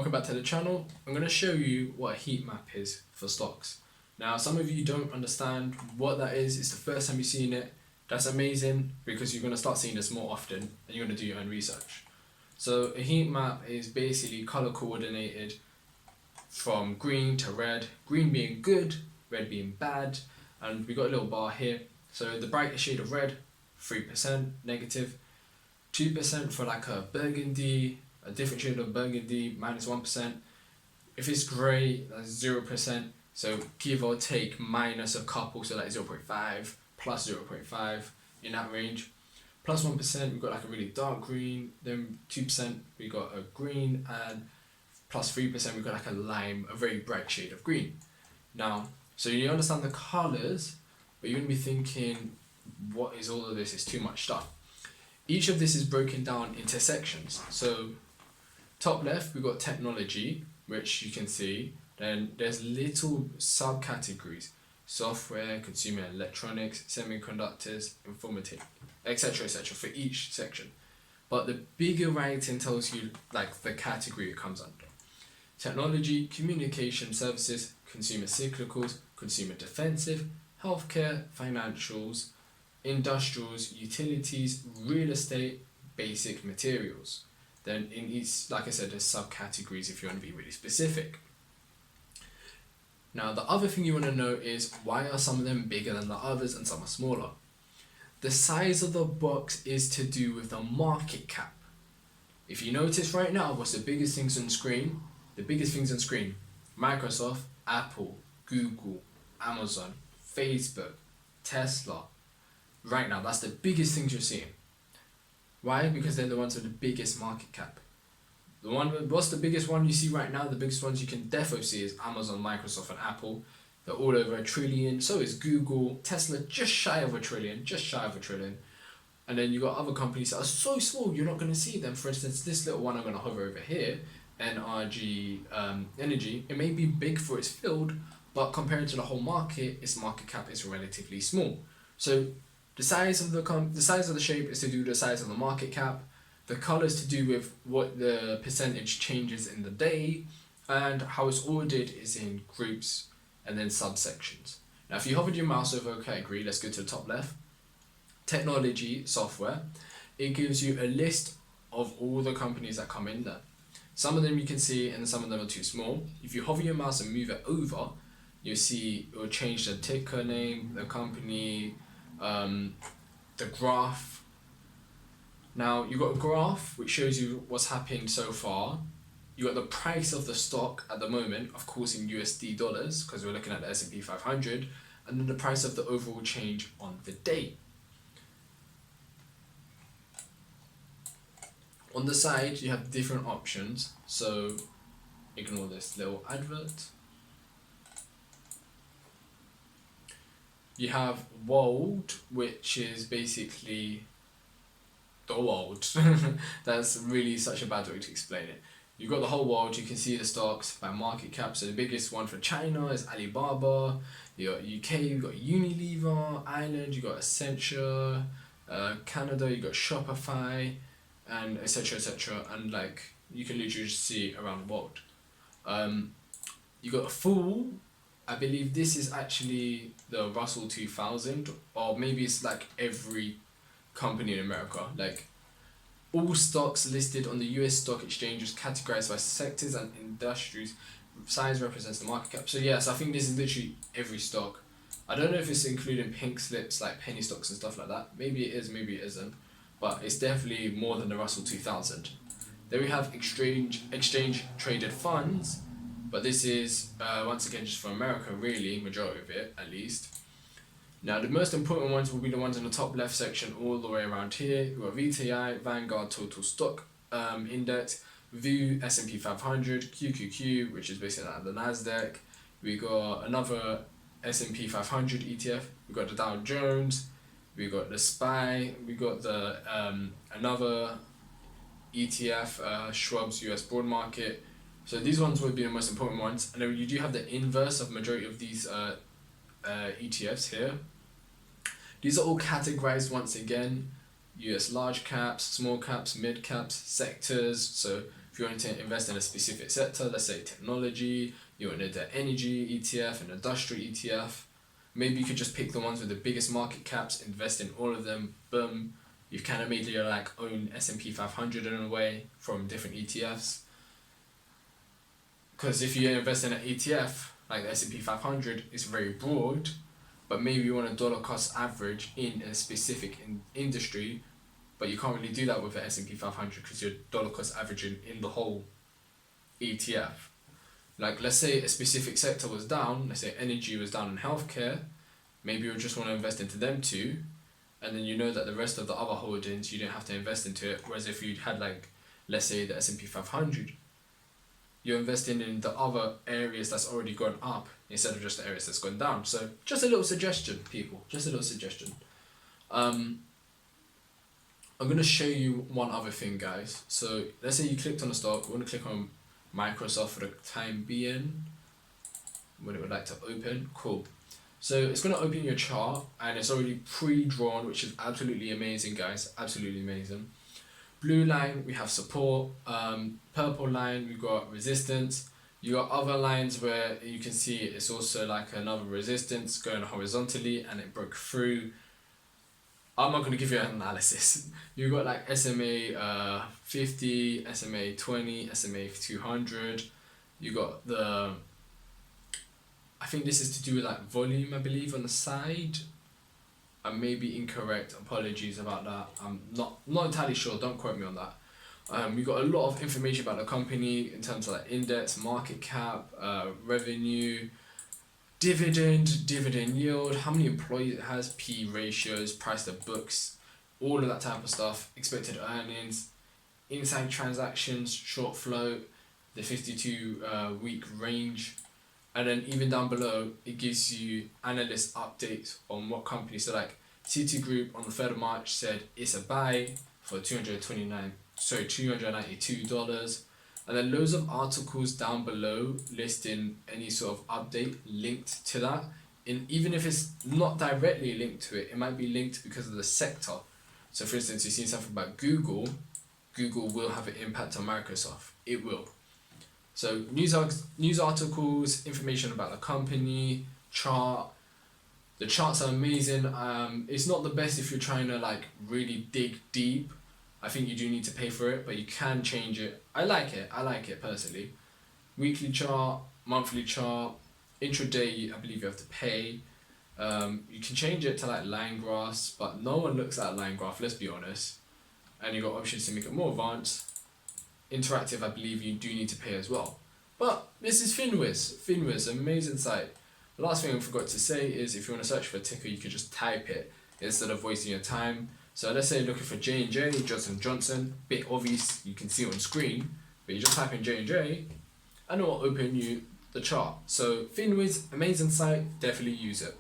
welcome back to the channel. I'm going to show you what a heat map is for stocks. Now, some of you don't understand what that is. It's the first time you've seen it. That's amazing because you're going to start seeing this more often and you're going to do your own research. So a heat map is basically color coordinated from green to red, green being good, red being bad, and we got a little bar here. So the brightest shade of red, 3% negative, 2% for like a burgundy, a different shade of burgundy, -1%. If it's grey, that's 0%. So give or take minus a couple, so like 0.5 plus 0.5 in that range. Plus 1%, we've got like a really dark green. Then 2%, we got a green, and plus 3%, we've got like a lime, a very bright shade of green. Now, so you understand the colours, but you're gonna be thinking, what is all of this? It's too much stuff. Each of this is broken down into sections. So top left, we've got technology, which you can see. Then there's little subcategories: software, consumer electronics, semiconductors, informative, etc., etc. for each section. But the bigger writing tells you like the category it comes under. Technology, communication services, consumer cyclicals, consumer defensive, healthcare, financials, industrials, utilities, real estate, basic materials. Then in each, like I said, there's subcategories if you want to be really specific. Now the other thing you want to know is, why are some of them bigger than the others and some are smaller? The size of the box is to do with the market cap. If you notice right now, what's the biggest things on screen? The biggest things on screen: Microsoft, Apple, Google, Amazon, Facebook, Tesla. Right now, that's the biggest things you're seeing. Why? Because they're the ones with the biggest market cap. What's the biggest one you see right now? The biggest ones you can definitely see is Amazon, Microsoft, and Apple. They're all over $1 trillion. So is Google, Tesla, just shy of $1 trillion. And then you got other companies that are so small you're not going to see them. For instance, this little one I'm going to hover over here, NRG Energy. It may be big for its field, but compared to the whole market, its market cap is relatively small. So the size of the shape is to do with the size of the market cap. The color is to do with what the percentage changes in the day, and how it's ordered is in groups and then subsections. Now, if you hovered your mouse over a category, let's go to the top left. Technology, software. It gives you a list of all the companies that come in there. Some of them you can see, and some of them are too small. If you hover your mouse and move it over, you'll see it will change the ticker name, the company, the graph. Now you've got a graph which shows you what's happening so far. You got the price of the stock at the moment, of course in USD dollars, because we're looking at the S&P 500, and then the price of the overall change on the day. On the side you have different options, so ignore this little advert. You have world, which is basically the world. That's really such a bad way to explain it. You've got the whole world. You can see the stocks by market cap. So the biggest one for China is Alibaba. You got UK, you got Unilever, Ireland, you got Accenture, Canada, you got Shopify, and etc. etc. And like you can literally just see it around the world. You got a full. I believe this is actually the Russell 2000, or maybe it's like every company in America. Like all stocks listed on the US stock exchanges categorized by sectors and industries. Size represents the market cap. So yes, I think this is literally every stock. I don't know if it's including pink slips like penny stocks and stuff like that. Maybe it is, maybe it isn't. But it's definitely more than the Russell 2000. Then we have exchange traded funds. But this is, once again, just for America, really, majority of it, at least. Now, the most important ones will be the ones in the top left section all the way around here. We've got VTI, Vanguard Total Stock Index, VIEW, S&P 500, QQQ, which is basically like the NASDAQ. We got another S&P 500 ETF. We got the Dow Jones. We got the SPY. We got the another ETF, Schwab's US Broad Market. So these ones would be the most important ones, and then you do have the inverse of majority of these ETFs here. These are all categorized once again: US large caps, small caps, mid caps, sectors. So If you want to invest in a specific sector, let's say technology, you want the energy ETF, an industrial ETF, maybe you could just pick the ones with the biggest market caps, invest in all of them, boom. You've kind of made your like own S&P 500 in a way from different ETFs. Because if you invest in an ETF, like the S&P 500, it's very broad, but maybe you want a dollar cost average in a specific industry, but you can't really do that with the S&P 500 because you're dollar cost averaging in the whole ETF. Like let's say a specific sector was down, let's say energy was down in healthcare, maybe you just want to invest into them too, and then you know that the rest of the other holdings you don't have to invest into it. Whereas if you had like, let's say the S&P 500, you're investing in the other areas that's already gone up instead of just the areas that's gone down. So just a little suggestion, people, just a little suggestion. I'm going to show you one other thing, guys. So let's say you clicked on a stock, we want to click on Microsoft for the time being, when it would like to open. Cool. So it's going to open your chart and it's already pre-drawn, which is absolutely amazing, guys, absolutely amazing. Blue line, we have support. Purple line, we've got resistance. You got other lines where you can see it's also like another resistance going horizontally and it broke through. I'm not going to give you an analysis. You've got like SMA 50, SMA 20, SMA 200. You got the, I think this is to do with like volume, I believe, on the side. I may be incorrect, apologies about that. I'm not entirely sure, don't quote me on that. We got a lot of information about the company in terms of like index, market cap, revenue, dividend yield, how many employees it has, P ratios, price to books, all of that type of stuff, expected earnings, inside transactions, short float, the 52 week range. And then even down below, it gives you analyst updates on what companies. So like Citigroup on the 3rd of March said it's a buy for $292. And then loads of articles down below listing any sort of update linked to that. And even if it's not directly linked to it, it might be linked because of the sector. So for instance, you've seen something about Google. Google will have an impact on Microsoft. It will. So news articles, information about the company, chart. The charts are amazing. It's not the best if you're trying to like really dig deep. I think you do need to pay for it, but you can change it. I like it personally. Weekly chart, monthly chart, intraday, I believe you have to pay. You can change it to like line graphs, but no one looks at a line graph, let's be honest. And you've got options to make it more advanced. Interactive, I believe you do need to pay as well. But this is Finwiz, amazing site. The last thing I forgot to say is if you want to search for a ticker, you can just type it instead of wasting your time. So let's say you're looking for J&J, Johnson & Johnson, bit obvious, you can see on screen, but you just type in J&J and it will open you the chart. So Finwiz, amazing site, definitely use it.